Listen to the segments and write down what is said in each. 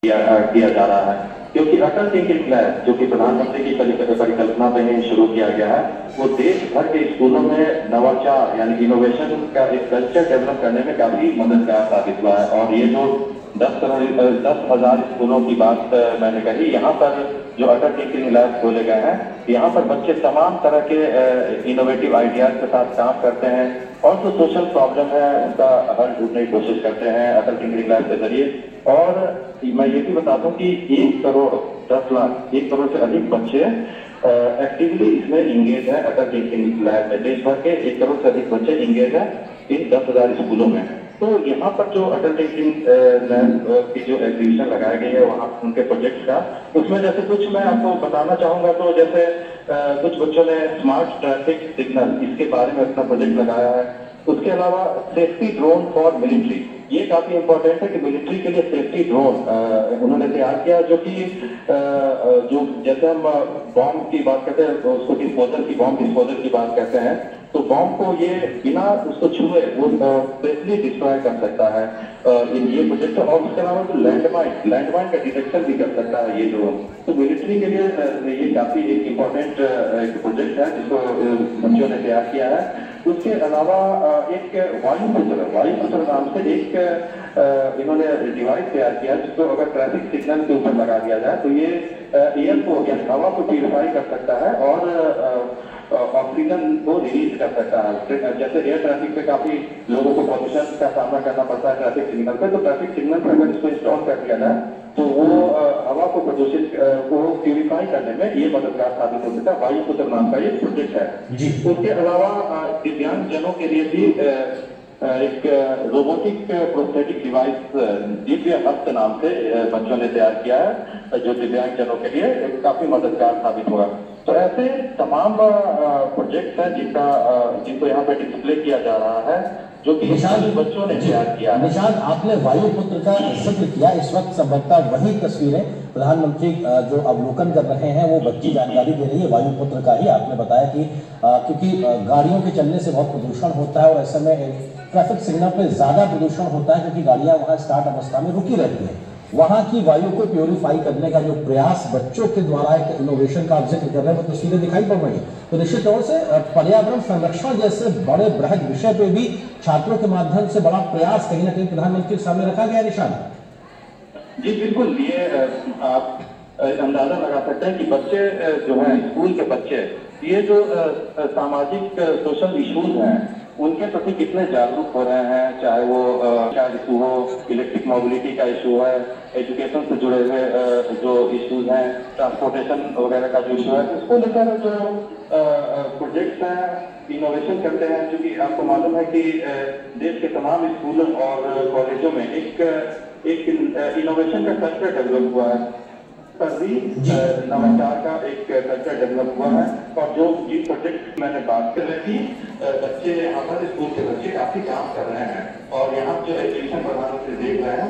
किया जा रहा है, क्योंकि अटल टिंकरिंग लैब जो कि प्रधानमंत्री की परिकल्पना पे ही शुरू किया गया है, वो देश भर के स्कूलों में नवाचार यानी इनोवेशन का एक कल्चर डेवलप करने में काफी मददगार साबित हुआ है। और ये जो 10,000 स्कूलों की बात मैंने कही, यहाँ पर जो अटल टिंकरिंग लैब खोले गए हैं, यहाँ पर बच्चे तमाम तरह के इनोवेटिव आइडियाज के साथ काम करते हैं और जो सोशल प्रॉब्लम है उनका हल ढूंढने की कोशिश करते हैं अटल टिंकरिंग लैब के जरिए। और मैं ये भी बता दूं कि 1 करोड़ 10 लाख 1 करोड़ से अधिक बच्चे एक्टिवली इसमें इंगेज है अटल टिंकरिंग लैब में। देश भर के 1 करोड़ से अधिक बच्चे इंगेज है इन 10,000 स्कूलों में। तो यहाँ पर जो अटल टिंकरिंग लैब की जो एग्जीबिशन लगाई गई है वहाँ उनके प्रोजेक्ट का, उसमें जैसे कुछ मैं आपको बताना चाहूंगा। तो जैसे कुछ बच्चों ने स्मार्ट ट्रैफिक सिग्नल इसके बारे में अपना प्रोजेक्ट लगाया है। उसके अलावा सेफ्टी ड्रोन फॉर मिलिट्री, ये काफी इंपॉर्टेंट है कि मिलिट्री के लिए सेफ्टी ड्रोन उन्होंने तैयार किया, जो कि जो जैसे हम बॉम्ब की बात करते हैं तो उसको बॉम्ब डिस्पोजल की बात करते हैं, तो बॉम्ब को ये बिना उसको छुए वो सेफली डिस्ट्रॉय कर सकता है ये प्रोजेक्ट। और उसके अलावा जो लैंडमाइन का डिटेक्शन भी कर सकता है ये ड्रोन। तो मिलिट्री के लिए ये काफी एक इम्पोर्टेंट प्रोजेक्ट है जिसको बच्चों ने तैयार किया है। उसके अलावा एक वायुपुत्र नाम से एक इन्होंने डिवाइस तैयार किया जिसको अगर ट्रैफिक सिग्नल के ऊपर लगा दिया जाए तो ये एयर को यानी हवा को प्यूरिफाई कर सकता है और ऑक्सीजन को रिलीज कर सकता है। जैसे एयर ट्रैफिक पे काफी लोगों को पॉल्यूशन का सामना करना पड़ता है ट्रैफिक सिग्नल पे, तो ट्रैफिक सिग्नल पे अगर इसको इंस्टॉल कर दिया जाए तो वो हवा को प्रदूषित को प्यूरिफाई करने में ये मददगार साबित हो सकता है। वायुपुत्र नाम का ये प्रोजेक्ट है। उसके अलावा दिव्यांग जनों के लिए भी एक रोबोटिक प्रोस्थेटिक डिवाइस दिव्य हस्त नाम से बच्चों ने तैयार किया है, जो दिव्यांग जनों के लिए काफी मददगार साबित होगा। तो ऐसे तमाम प्रोजेक्ट हैं जिनको यहाँ पे डिस्प्ले किया जा रहा है, जो कि बच्चों ने तैयार किया। निशाद, आपने वायुपुत्र का जिक्र किया, इस वक्त संभवतः वही तस्वीरें प्रधानमंत्री जो अवलोकन कर रहे हैं वो बच्ची जानकारी दे रही है वायुपुत्र का ही। आपने बताया कि क्योंकि गाड़ियों के चलने से बहुत प्रदूषण होता है और ऐसे में ट्रैफिक सिग्नल पे ज्यादा प्रदूषण होता है क्योंकि गाड़ियां वहां स्टार्ट अवस्था में रुकी रहती है। वहां की वायु को प्योरीफाई करने का जो प्रयास बच्चों के द्वारा एक इनोवेशन का आप जिक्र कर रहे हैं, वो तस्वीरें दिखाई पड़ रही है। तो निश्चित तौर से पर्यावरण संरक्षण जैसे बड़े बृहद विषय पे भी छात्रों के माध्यम से बड़ा प्रयास कहीं ना कहीं प्रधानमंत्री के सामने रखा गया। निशान जी बिल्कुल, ये आप अंदाजा लगा सकते हैं कि बच्चे जो है स्कूल के बच्चे ये जो सामाजिक सोशल इश्यूज हैं उनके प्रति कितने जागरूक हो रहे हैं, चाहे वो क्या इशू हो, इलेक्ट्रिक मोबिलिटी का इशू है, एजुकेशन से जुड़े हुए जो इश्यूज हैं, ट्रांसपोर्टेशन वगैरह का जो इशू है, उसको लेकर जो प्रोजेक्ट्स हैं इनोवेशन करते हैं। क्योंकि आपको मालूम है कि देश के तमाम स्कूलों और कॉलेजों में एक इनोवेशन का कल्चर डेवलप हुआ है, नवाचार का एक कल्चर डेवलप हुआ है। और जो प्रोजेक्ट मैंने बात कर रही थी, बच्चे यहाँ पर स्कूल के बच्चे काफी काम कर रहे हैं और यहाँ जो एजुकेशन प्रधानमंत्री देख रहे हैं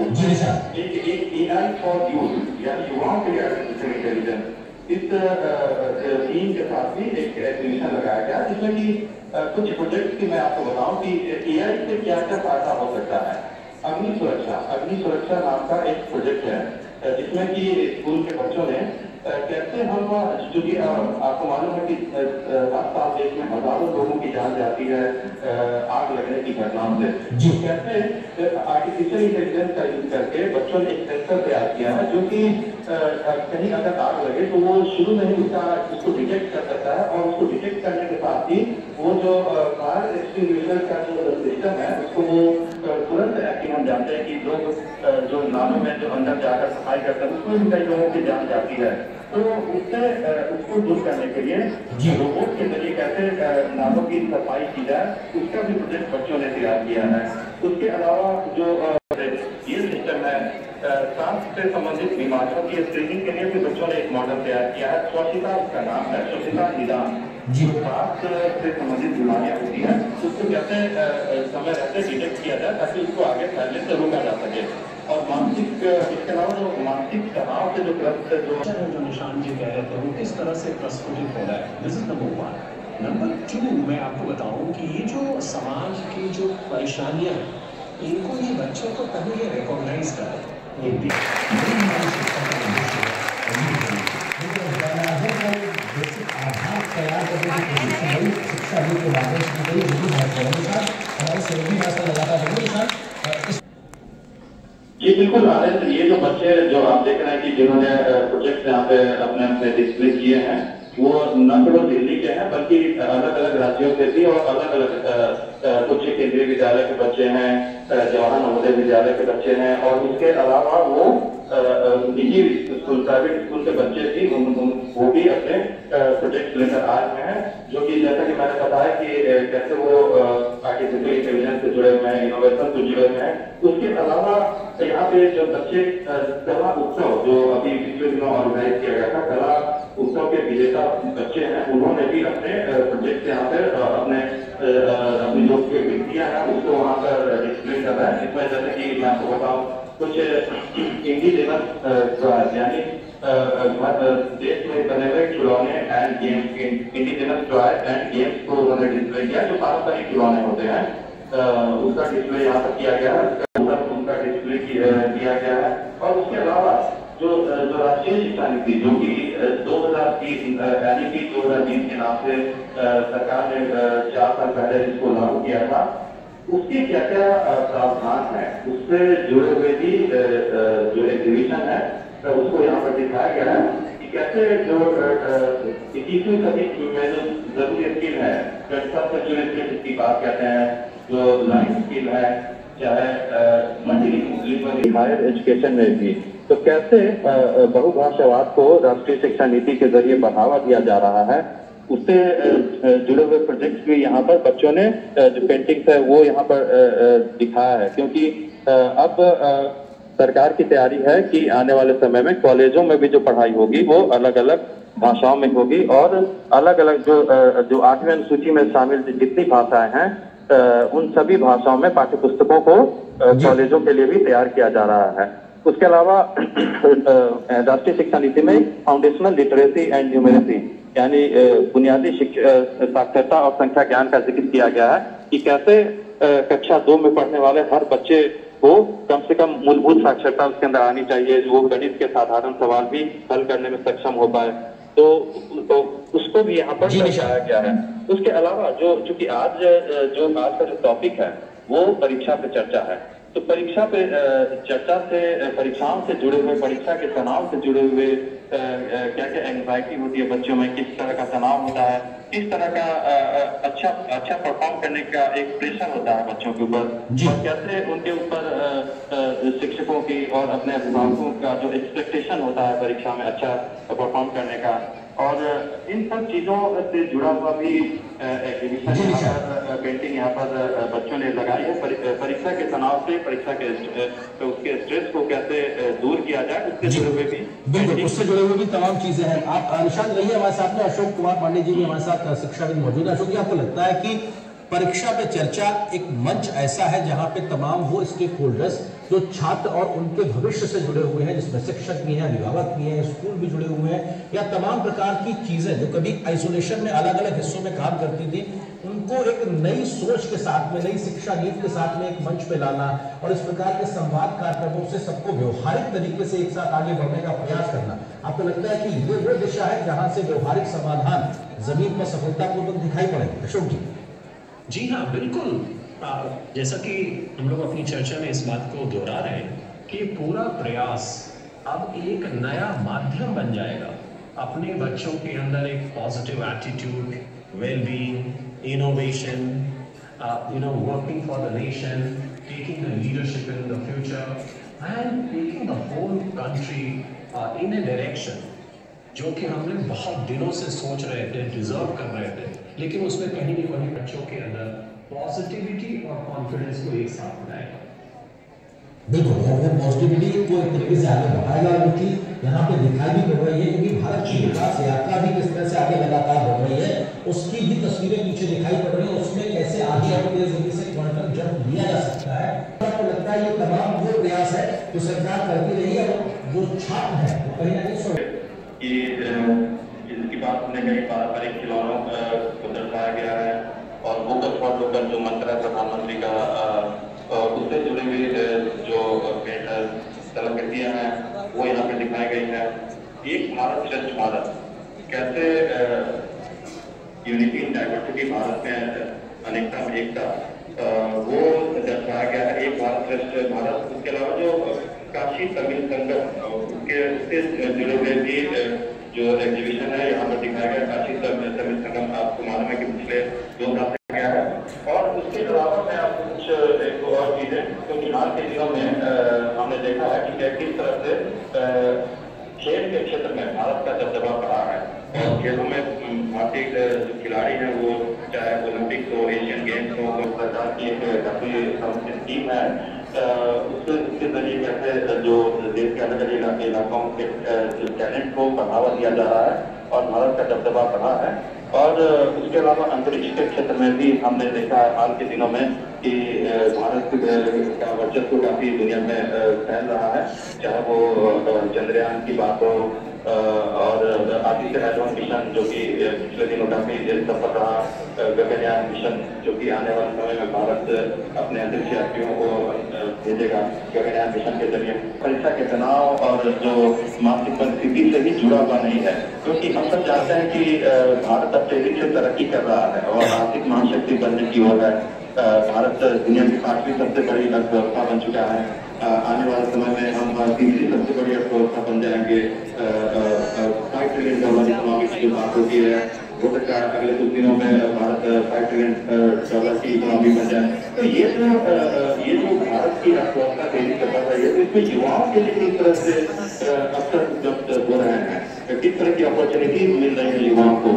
एक AI फॉर यूथ यानी युवाओं के लिए आर्टिफिशियल इंटेलिजेंस इस थीम के साथ भी एक एग्जीबिशन लगाया गया, जिसमें कि कुछ प्रोजेक्ट की मैं आपको बताऊं कि AI से क्या क्या फायदा हो सकता है। अग्नि सुरक्षा नाम का एक प्रोजेक्ट है जिसमें कि स्कूल के बच्चों ने कैसे हम, चूंकि आपको मालूम है कि 7 साल देश में हजारों लोगों की जान जाती है आग लगने की घटनाओं से, कैसे आर्टिफिशियल इंटेलिजेंस का यूज करके बच्चों ने एक सेंसर तैयार किया है जो कि कहीं अगर आग लगे तो वो शुरू में ही उसको डिटेक्ट कर सकता है और उसको डिटेक्ट करने के साथ ही वो जो फायर एक्सटिंग्विशर का जो सिस्टम है उसको वो तुरंत एक्टिव। हम जानते हैं कि लोग जो नालों में जो अंदर जाकर सफाई करते हैं उसमें भी कई लोगों की जान जाती है, तो उसको दूर करने के लिए रोबोट के जरिए कैसे नालों की सफाई की जाए उसका भी प्रोजेक्ट बच्चों ने तैयार किया है। उसके अलावा जो ये सिस्टम है सांस से संबंधित बीमारियों की स्क्रीनिंग के लिए भी बच्चों ने एक मॉडल तैयार किया है। स्वच्छता उसका नाम है, स्वच्छता निदान। सांस से संबंधित बीमारियां होती है उसको कैसे समय रहते डिटेक्ट किया जाए ताकि उसको आगे फैलने से रोका जा सके। और मानसिक, इसके अलावा जो मानसिक तनाव से जो ग्रस्त जो निशान जी कह रहे थे वो किस तरह से प्रस्फुटित हो रहा है, दिस इज नंबर 1। नंबर 2 मैं आपको बताऊं कि ये जो समाज की जो परेशानियां इनको ये बच्चों को पहले ये रिकॉग्नाइज करें, ये हमारे सहयोगी रास्ता लगातार बने। जी बिल्कुल आनंद, ये जो बच्चे जो आप देख रहे हैं कि जिन्होंने प्रोजेक्ट यहाँ पे अपने अपने डिस्प्ले किए हैं, वो न केवल दिल्ली के हैं बल्कि अलग अलग राज्यों से भी, और अलग अलग कुछ केंद्रीय विद्यालय के बच्चे हैं, जवाहर नवोदय विद्यालय के बच्चे हैं, और इसके अलावा वो निजी स्कूल, प्राइवेट स्कूल के बच्चे भी वो भी अपने प्रोजेक्ट लेकर आए हुए हैं, जो कि जैसा कि मैंने बताया कि कैसे वो आर्टिफिशियल इंटेलिजेंस से जुड़े हुए हैं, इनोवेशन से जुड़े हुए हैं। उसके अलावा यहाँ पे जो बच्चे कला उत्सव जो अभी पिछले दिनों ऑर्गेनाइज किया गया था, कला उत्सव के विजेता बच्चे हैं, उन्होंने भी अपने प्रोजेक्ट यहाँ पे अपनी जो विधियां हैं उसको वहाँ पर डिस्प्ले कर रहा है। इसमें जैसे कि मैं आपको बताऊँ, कुछ इंडिजिनस यानी देश में बने हुए खिलौने and games, indigenous toy and games को उन्होंने डिस्प्ले किया, जो पारंपरिक खिलौने होते हैं, उसका डिस्प्ले यहाँ पर किया गया है, उनका डिस्प्ले किया गया है। और उसके अलावा जो राष्ट्रीय शिक्षा नीति जो कि 2030 यानी कि 2020 के नाम से सरकार ने 4 साल पहले इसको लागू किया था, उसके क्या क्या प्रावधान है, उससे जुड़े हुए भी जो एग्जीबिशन है उसको यहाँ पर दिखाया गया है कि कैसे जो 21वीं सदी में जो जरूरी स्किल है, 21st सेंचुरी स्किल जिसकी बात कहते हैं, जो लाइफ स्किल है, चाहे मल्टीलिंगुअल हायर एजुकेशन में भी, तो कैसे बहुभाषावाद को राष्ट्रीय शिक्षा नीति के जरिए बढ़ावा दिया जा रहा है, उससे जुड़े हुए प्रोजेक्ट्स भी यहाँ पर बच्चों ने जो पेंटिंग्स है वो यहाँ पर दिखाया है। क्योंकि अब सरकार की तैयारी है कि आने वाले समय में कॉलेजों में भी जो पढ़ाई होगी वो अलग अलग भाषाओं में होगी, और अलग अलग जो 8वीं अनुसूची में शामिल जितनी भाषाएं हैं उन सभी भाषाओं में पाठ्य पुस्तकों को कॉलेजों के लिए भी तैयार किया जा रहा है। उसके अलावा राष्ट्रीय शिक्षा नीति में फाउंडेशनल लिटरेसी एंड न्यूमेरेसी यानी बुनियादी साक्षरता और संख्या ज्ञान का जिक्र किया गया है कि कैसे कक्षा 2 में पढ़ने वाले हर बच्चे को कम से कम मूलभूत साक्षरता उसके अंदर आनी चाहिए, जो वो गणित के साधारण सवाल भी हल करने में सक्षम हो पाए, तो उसको भी यहाँ पर दर्शाया गया है। उसके अलावा चूंकि आज का जो टॉपिक है वो परीक्षा पे चर्चा है, तो परीक्षा पे चर्चा से, परीक्षाओं से जुड़े हुए, परीक्षा के तनाव से जुड़े हुए क्या क्या एंग्जाइटी होती है बच्चों में, किस तरह का तनाव होता है, किस तरह का अच्छा परफॉर्म करने का एक प्रेशर होता है बच्चों के ऊपर, और कैसे उनके ऊपर शिक्षकों की और अपने अभिभावकों का जो एक्सपेक्टेशन होता है परीक्षा में अच्छा परफॉर्म करने का, और इन सब चीजों से जुड़ा हुआ भी एग्जीबिशन यहाँ पर, पेंटिंग यहाँ पर बच्चों ने लगाई है। परीक्षा के तनाव से, परीक्षा के उसके स्ट्रेस को कैसे दूर किया जाए, उससे जुड़े हुए भी, बिल्कुल उससे जुड़े हुए भी तमाम चीजें हैं। आप निशान रहिए हमारे साथ में, अशोक कुमार पांडे जी भी हमारे साथ शिक्षाविद मौजूद है। अशोक जी, आपको लगता है कि परीक्षा पे चर्चा एक मंच ऐसा है जहां पे तमाम वो स्टेक होल्डर्स जो छात्र और उनके भविष्य से जुड़े हुए हैं, जिसमें शिक्षक भी हैं, अभिभावक भी हैं, स्कूल भी जुड़े हुए हैं, या तमाम प्रकार की चीजें जो कभी आइसोलेशन में अलग अलग हिस्सों में काम करती थी, उनको एक नई सोच के साथ में, नई शिक्षा नीति के साथ में एक मंच पे लाना और इस प्रकार के संवाद कार्यक्रमों से सबको व्यवहारिक तरीके से एक साथ आगे बढ़ने का प्रयास करना, आपको लगता है कि ये वो दिशा है जहां से व्यवहारिक समाधान जमीन पर सफलतापूर्वक दिखाई पड़ेगा? अशोक जी। जी हाँ, बिल्कुल। जैसा कि हम लोग अपनी चर्चा में इस बात को दोहरा रहे हैं कि पूरा प्रयास अब एक नया माध्यम बन जाएगा अपने बच्चों के अंदर एक positive attitude, wellbeing, innovation, working for the nation, taking the leadership in the future and taking the whole country in a direction जो कि हमने बहुत दिनों से सोच रहे थे, डिजर्व कर रहे थे, लेकिन उसमें कहीं ना कहीं बच्चों के अंदर पॉजिटिविटी और कॉन्फिडेंस को एक साथ बनाएगा। बिल्कुल, और पॉजिटिविटी को एक तरीके से आगे बढ़ाएगा, क्योंकि यहाँ पे दिखाई भी पड़ रही है, क्योंकि भारत की विकास यात्रा भी किस तरह से आगे लगातार बढ़ रही है, उसकी भी तस्वीरें पीछे दिखाई पड़ रही है, उसमें कैसे आगे और तेज गति से क्वांटम जंप लिया जा सकता है। आपको लगता है ये तमाम वो प्रयास है जो सरकार करती रही है, और जो छात्र है वो कहीं ना कहीं जिसकी बात हमने कही पारंपरिक खिलौनों को दर्शाया गया है, और वोकल फॉर लोकल जो मंत्र है प्रधानमंत्री का, उससे जुड़ी हुई जो कलाकृतियां हैं वो यहाँ पे दिखाई गई है। एक भारत श्रेष्ठ भारत, कैसे यूनिटी इन डाइवर्सिटी भारत में अनेकता में एकता वो दर्शाया गया है। एक भारत श्रेष्ठ भारत। उसके अलावा जो काशी तमिल संगम उससे जुड़े हुए भी जो एग्जीबिशन है यहाँ पर दिखाया गया। काशी तमिल संगम आपको मालूम है कि पिछले 2 साल से गया है। और उसके अलावा मैं आपको कुछ एक और चीजें, क्योंकि हाल के दिनों में हमने देखा है कि किस तरह से खेल के क्षेत्र में भारत का दबदबा बढ़ा है। और खेलों में भारतीय जो खिलाड़ी हैं वो चाहे ओलंपिक्स हो, एशियन गेम्स हो, तो सरकार की एक काफी समुचित टीम है। उसके जरिए कैसे जो देश के अलग अलग इलाकों के टैलेंट को बढ़ावा दिया जा रहा है और भारत का दबदबा बढ़ा है। और उसके अलावा अंतरिक्ष के क्षेत्र में भी हमने देखा है हाल के दिनों में कि भारत का वर्चस्व काफी दुनिया में फैल रहा है, चाहे वो चंद्रयान की बात हो और आदित्य एल-1 मिशन जो कि पिछले दिनों काफी सफल रहा, गगनयान मिशन जो कि आने वाले समय में भारत अपने अंतरिक्ष यात्रियों को भेजेगा गगनयान मिशन के जरिए। परीक्षा के तनाव और जो मानसिक परिस्थिति से भी जुड़ा हुआ नहीं है, क्योंकि हम सब जानते हैं कि भारत अब तेजी से तरक्की कर रहा है और आर्थिक महाशक्ति बनने की ओर है। भारत दुनिया की 5वीं सबसे बड़ी अर्थव्यवस्था बन चुका है। आने वाले समय में हम 3री सबसे बड़ी अर्थव्यवस्था बन जाएंगे। $5 ट्रिलियन इकोनॉमी की जो बात होती है, हो सकता है अगले कुछ दिनों में भारत $5 ट्रिलियन की इकोनॉमी बन जाए। तो ये जो भारत की अर्थव्यवस्था तेजी से बढ़ रही है, इसमें युवाओं के लिए किस तरह से अवसर उपलब्ध हो रहे हैं, किस तरह की अपॉर्चुनिटीज मिल रही है युवाओं को।